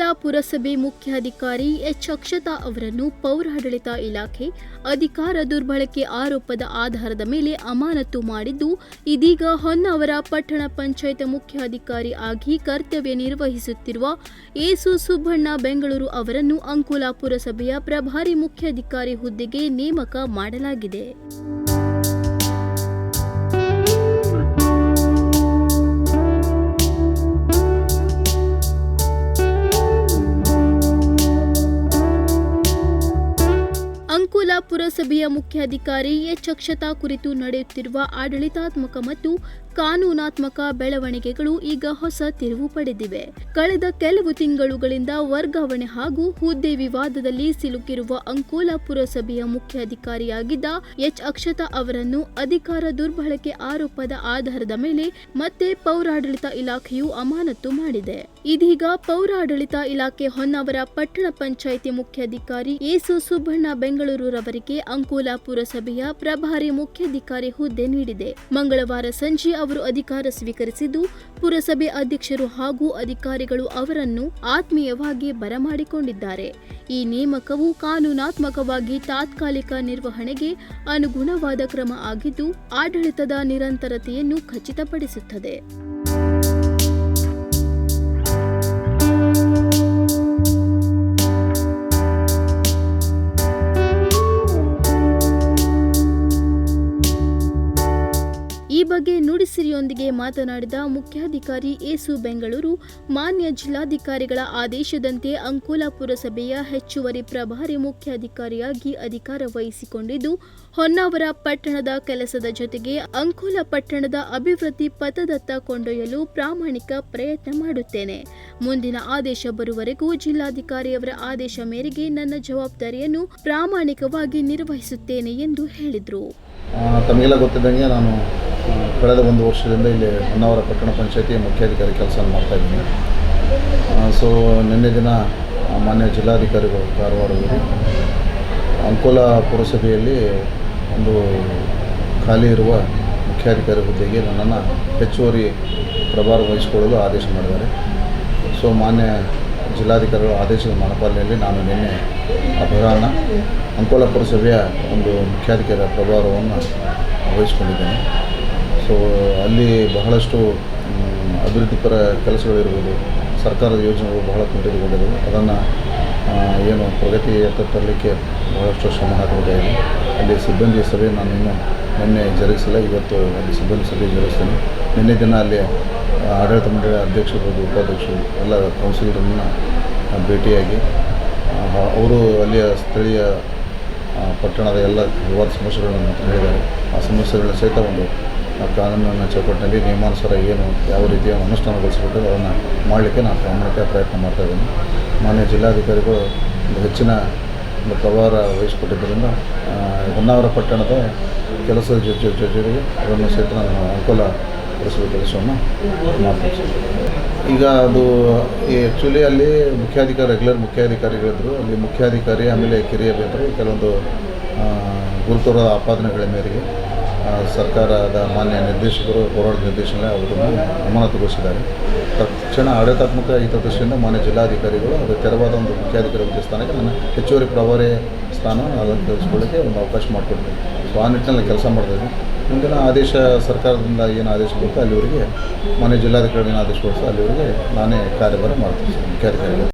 ಅಂಕೋಲಾ ಪುರಸಭೆ ಮುಖ್ಯಾಧಿಕಾರಿ ಎಚ್ ಅಕ್ಷತಾ ಅವರನ್ನು ಪೌರಾಡಳಿತ ಇಲಾಖೆ ಅಧಿಕಾರ ದುರ್ಬಳಕೆ ಆರೋಪದ ಆಧಾರದ ಮೇಲೆ ಅಮಾನತು ಮಾಡಿದ್ದು, ಇದೀಗ ಹೊನ್ನಾವರ ಪಟ್ಟಣ ಪಂಚಾಯತ್ ಮುಖ್ಯಾಧಿಕಾರಿ ಆಗಿ ಕರ್ತವ್ಯ ನಿರ್ವಹಿಸುತ್ತಿರುವ ಏಸು ಸುಬ್ಬಣ್ಣ ಬೆಂಗಳೂರು ಅವರನ್ನು ಅಂಕೋಲಾ ಪುರಸಭೆಯ ಪ್ರಭಾರಿ ಮುಖ್ಯಾಧಿಕಾರಿ ಹುದ್ದೆಗೆ ನೇಮಕ ಮಾಡಲಾಗಿದೆ. ಅಂಕೋಲಾ ಪುರಸಭೆಯ ಮುಖ್ಯಾಧಿಕಾರಿ ಎಚ್ ಅಕ್ಷತಾ ಕುರಿತು ನಡೆಯುತ್ತಿರುವ ಆಡಳಿತಾತ್ಮಕ ಮತ್ತು ಕಾನೂನಾತ್ಮಕ ಬೆಳವಣಿಗೆಗಳು ಈಗ ಹೊಸ ತಿರುವು ಪಡೆದಿವೆ. ಕಳೆದ ಕೆಲವು ತಿಂಗಳುಗಳಿಂದ ವರ್ಗಾವಣೆ ಹಾಗೂ ಹುದ್ದೆ ವಿವಾದದಲ್ಲಿ ಸಿಲುಕಿರುವ ಅಂಕೋಲಾ ಪುರಸಭೆಯ ಮುಖ್ಯಾಧಿಕಾರಿಯಾಗಿದ್ದ ಎಚ್ ಅಕ್ಷತಾ ಅವರನ್ನು ಅಧಿಕಾರ ದುರ್ಬಳಕೆ ಆರೋಪದ ಆಧಾರದ ಮೇಲೆ ಮತ್ತೆ ಪೌರಾಡಳಿತ ಇಲಾಖೆಯು ಅಮಾನತು ಮಾಡಿದೆ. ಇದೀಗ ಪೌರಾಡಳಿತ ಇಲಾಖೆ ಹೊನ್ನಾವರ ಪಟ್ಟಣ ಪಂಚಾಯಿತಿ ಮುಖ್ಯಾಧಿಕಾರಿ ಏಸು ಸುಬ್ಬಣ್ಣ ಬೆಂಗಳೂರು ರವರಿಗೆ ಅಂಕೋಲಾ ಪುರಸಭೆಯ ಪ್ರಭಾರಿ ಮುಖ್ಯಾಧಿಕಾರಿ ಹುದ್ದೆ ನೀಡಿದೆ. ಮಂಗಳವಾರ ಸಂಜೆ ಅವರು ಅಧಿಕಾರ ಸ್ವೀಕರಿಸಿದ್ದು, ಪುರಸಭೆ ಅಧ್ಯಕ್ಷರು ಹಾಗೂ ಅಧಿಕಾರಿಗಳು ಅವರನ್ನು ಆತ್ಮೀಯವಾಗಿ ಬರಮಾಡಿಕೊಂಡಿದ್ದಾರೆ. ಈ ನೇಮಕವು ಕಾನೂನಾತ್ಮಕವಾಗಿ ತಾತ್ಕಾಲಿಕ ನಿರ್ವಹಣೆಗೆ ಅನುಗುಣವಾದ ಕ್ರಮ ಆಗಿದ್ದು, ಆಡಳಿತದ ನಿರಂತರತೆಯನ್ನು ಖಚಿತಪಡಿಸುತ್ತದೆ. ಈ ಬಗ್ಗೆ ನುಡಿಸಿರಿಯೊಂದಿಗೆ ಮಾತನಾಡಿದ ಮುಖ್ಯಾಧಿಕಾರಿ ಏಸು ಬೆಂಗಳೂರು, ಮಾನ್ಯ ಜಿಲ್ಲಾಧಿಕಾರಿಗಳ ಆದೇಶದಂತೆ ಅಂಕೋಲಾ ಪುರಸಭೆಯ ಹೆಚ್ಚುವರಿ ಪ್ರಭಾರಿ ಮುಖ್ಯಾಧಿಕಾರಿಯಾಗಿ ಅಧಿಕಾರ ವಹಿಸಿಕೊಂಡಿದ್ದು, ಹೊನ್ನಾವರ ಪಟ್ಟಣದ ಕೆಲಸದ ಜೊತೆಗೆ ಅಂಕೋಲಾ ಪಟ್ಟಣದ ಅಭಿವೃದ್ಧಿ ಪಥದತ್ತ ಕೊಂಡೊಯ್ಯಲು ಪ್ರಾಮಾಣಿಕ ಪ್ರಯತ್ನ ಮಾಡುತ್ತೇನೆ. ಮುಂದಿನ ಆದೇಶ ಬರುವವರೆಗೂ ಜಿಲ್ಲಾಧಿಕಾರಿಯವರ ಆದೇಶ ಮೇರೆಗೆ ನನ್ನ ಜವಾಬ್ದಾರಿಯನ್ನು ಪ್ರಾಮಾಣಿಕವಾಗಿ ನಿರ್ವಹಿಸುತ್ತೇನೆ ಎಂದು ಹೇಳಿದರು. ತಮಗೆಲ್ಲ ಗೊತ್ತಿದ್ದಂಗೆ ನಾನು ಕಳೆದ 1 ವರ್ಷದಿಂದ ಇಲ್ಲಿ ಹೊನ್ನಾವರ ಪಟ್ಟಣ ಪಂಚಾಯತಿ ಮುಖ್ಯಾಧಿಕಾರಿ ಕೆಲಸ ಮಾಡ್ತಾಯಿದ್ದೀನಿ. ನಿನ್ನೆ ದಿನ ಮಾನ್ಯ ಜಿಲ್ಲಾಧಿಕಾರಿಗಳು ಕಾರವಾರದಲ್ಲಿ ಅಂಕೋಲಾ ಪುರಸಭೆಯಲ್ಲಿ ಒಂದು ಖಾಲಿ ಇರುವ ಮುಖ್ಯಾಧಿಕಾರಿ ಹುದ್ದೆಗೆ ನನ್ನನ್ನು ಹೆಚ್ಚುವರಿ ಪ್ರಭಾರ ವಹಿಸಿಕೊಳ್ಳಲು ಆದೇಶ ಮಾಡಿದ್ದಾರೆ. ಮಾನ್ಯ ಜಿಲ್ಲಾಧಿಕಾರಿಗಳ ಆದೇಶದ ಮನಪಾಲನೆಯಲ್ಲಿ ನಾನು ನಿನ್ನೆ ಅಪರಾಹ್ನ ಅಂಕೋಲಾ ಪುರಸಭೆಯ ಒಂದು ಮುಖ್ಯಾಧಿಕಾರಿ ಪ್ರಭಾರವನ್ನು ವಹಿಸಿಕೊಂಡಿದ್ದೇನೆ. ಅಲ್ಲಿ ಬಹಳಷ್ಟು ಅಭಿವೃದ್ಧಿಪರ ಕೆಲಸಗಳಿರ್ಬೋದು, ಸರ್ಕಾರದ ಯೋಜನೆಗಳು ಬಹಳ ಕುಂಠಿತಗೊಂಡಿದ್ದವು. ಅದನ್ನು ಏನು ಪ್ರಗತಿಯತ್ತ ತರಲಿಕ್ಕೆ ಬಹಳಷ್ಟು ಶ್ರಮ ಹಾಕಬೇಕಾಗಿದೆ. ಅಲ್ಲಿ ಸಿಬ್ಬಂದಿ ಸಭೆ ನಾನು ನಿನ್ನೆ ಜರುಗಿಸಿಲ್ಲ, ಇವತ್ತು ಅಲ್ಲಿ ಸಿಬ್ಬಂದಿ ಸಭೆ ಜರುಗಿಸ್ತೇನೆ. ನಿನ್ನೆ ದಿನ ಅಲ್ಲಿ ಆಡಳಿತ ಮಂಡಳಿ ಅಧ್ಯಕ್ಷರು, ಉಪಾಧ್ಯಕ್ಷರು ಎಲ್ಲ ಕೌನ್ಸಿಲರನ್ನು ಭೇಟಿಯಾಗಿ ಅವರು ಅಲ್ಲಿಯ ಸ್ಥಳೀಯ ಪಟ್ಟಣದ ಎಲ್ಲ ಹಲವಾರು ಸಮಸ್ಯೆಗಳನ್ನು ಹೇಳಿದ್ದಾರೆ. ಆ ಸಮಸ್ಯೆಗಳನ್ನ ಸಹಿತ ಒಂದು ಕಾನೂನಿನ ಚೌಕಟ್ಟಿನಲ್ಲಿ ನಿಯಮಾನುಸಾರ ಯಾವ ರೀತಿಯ ಅನುಷ್ಠಾನಗೊಳಿಸಬೇಕು ಅದನ್ನು ಮಾಡಲಿಕ್ಕೆ ನಾನು ಪ್ರಾಮಾಣಿಕ ಪ್ರಯತ್ನ ಮಾಡ್ತಾಯಿದ್ದೀನಿ. ಮಾನ್ಯ ಜಿಲ್ಲಾಧಿಕಾರಿಗಳು ಒಂದು ಹೆಚ್ಚಿನ ಒಂದು ಪ್ರಭಾರ ವಹಿಸಿಕೊಟ್ಟಿದ್ದರಿಂದ ಹೊನ್ನಾವರ ಪಟ್ಟಣದ ಕೆಲಸದ ಜೊತೆಗೆ ಅದನ್ನು ಸಹಿತ ನಾನು ಅಂಕೋಲಾ ಪುರಸಭೆ ಕೆಲಸವನ್ನು ಮಾಡ್ತೀನಿ. ಈಗ ಅದು ಆ್ಯಕ್ಚುಲಿ ಅಲ್ಲಿ ರೆಗ್ಯುಲರ್ ಮುಖ್ಯಾಧಿಕಾರಿಗಳಿದ್ದರು. ಅಲ್ಲಿ ಮುಖ್ಯಾಧಿಕಾರಿ ಆಮೇಲೆ ಕಿರಿಯ ಬೇಂದ್ರೆ ಕೆಲವೊಂದು ಗುರುತರದ ಆಪಾದನೆಗಳ ಮೇರೆಗೆ ಸರ್ಕಾರದ ಮಾನ್ಯ ನಿರ್ದೇಶಕರು ಹೋರಾಟ ನಿರ್ದೇಶನ ಅವರನ್ನು ಅಮಾನತುಗೊಳಿಸಿದ್ದಾರೆ. ತಕ್ಷಣ ಆಡಳಿತಾತ್ಮಕ ಹಿತದೃಷ್ಟಿಯಿಂದ ಮಾನ್ಯ ಜಿಲ್ಲಾಧಿಕಾರಿಗಳು ಅದು ತೆರವಾದ ಒಂದು ಮುಖ್ಯಾಧಿಕಾರಿ ಹುದ್ದೆ ಸ್ಥಾನಕ್ಕೆ ನನ್ನ ಹೆಚ್ಚುವರಿ ಪ್ರಭಾರಿ ಸ್ಥಾನ ಅಲಂಕರಿಸಿಕೊಳ್ಳಿಕ್ಕೆ ಒಂದು ಅವಕಾಶ ಮಾಡಿಕೊಡ್ತೀನಿ. ಆ ನಿಟ್ಟಿನಲ್ಲಿ ಕೆಲಸ ಮಾಡ್ತಾಯಿದ್ದೀನಿ. ಮುಂದಿನ ಆದೇಶ ಸರ್ಕಾರದಿಂದ ಏನು ಆದೇಶ ಬರುತ್ತೆ ಅಲ್ಲಿವರೆಗೆ ಮಾನ್ಯ ಜಿಲ್ಲಾಧಿಕಾರಿ ಏನು ಆದೇಶ ಕೊಡಿಸೋ ಅಲ್ಲಿವರೆಗೆ ನಾನೇ ಕಾರ್ಯಭಾರ ಮಾಡ್ತೀನಿ ಮುಖ್ಯಾಧಿಕಾರಿಗಳು.